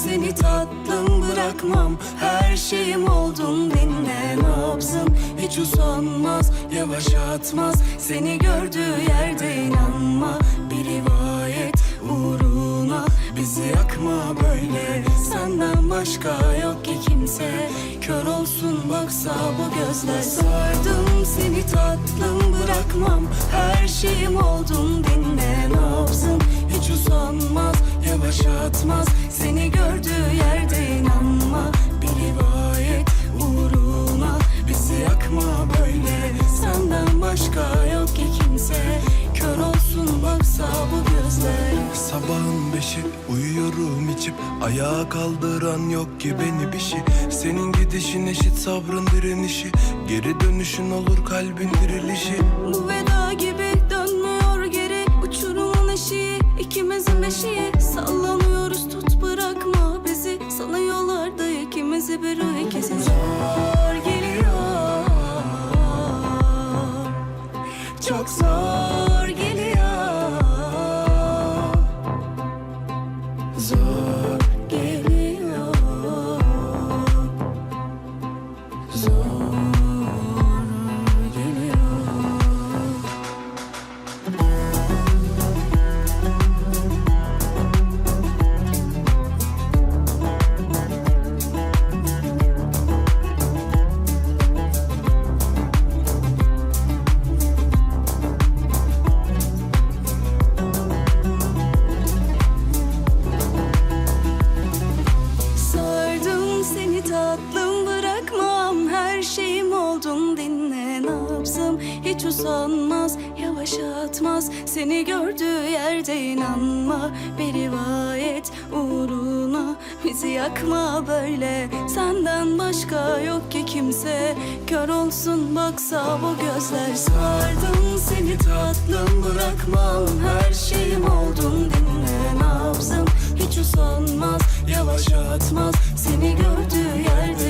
seni tatlım, bırakmam. Her şeyim oldun, dinle nabzım. Hiç usanmaz, yavaş atmaz. Seni gördüğü yerde inanma. Bir rivayet uğruna bizi yakma böyle. Senden başka yok ki kimse. Kör olsun baksa bu gözler. Sardım seni tatlım, bırakmam. Her şeyim oldun, dinle nabzım. Hiç usanmaz, yavaş atmaz. Seni gördüğü yerde inanma. Bir rivayet uğruna bizi yakma böyle. Senden başka yok ki kimse. Kör olsun baksa bu gözler. Sabahın 5'i uyuyorum içip, ayağa kaldıran yok ki beni bir şey. Senin gidişin eşit sabrın direnişi, geri dönüşün olur kalbin dirilişi. Bu veda gibi dönmüyor geri, uçurumun eşiği, ikimizin beşiği. Sallanıyoruz, tut bırakma bizi. Sanıyorlardı ikimizi bir o ikisi. Zor geliyor, çok zor geliyor. Zor geliyor, zor geliyor. Sardım seni tatlım, bırakmam. Her şeyim oldun, dinle nabzım. Hiç usanmaz, yavaş atmaz. Seni gördüğü yerde inanma. Bir rivayet uğruna bizi yakma böyle. Senden başka yok ki kimse. Kör olsun baksa bu gözler. Sardım seni tatlım, bırakmam. Her şeyim oldun, dinle nabzım. Hiç usanmaz, yavaş atmaz. Seni gördüğü yerde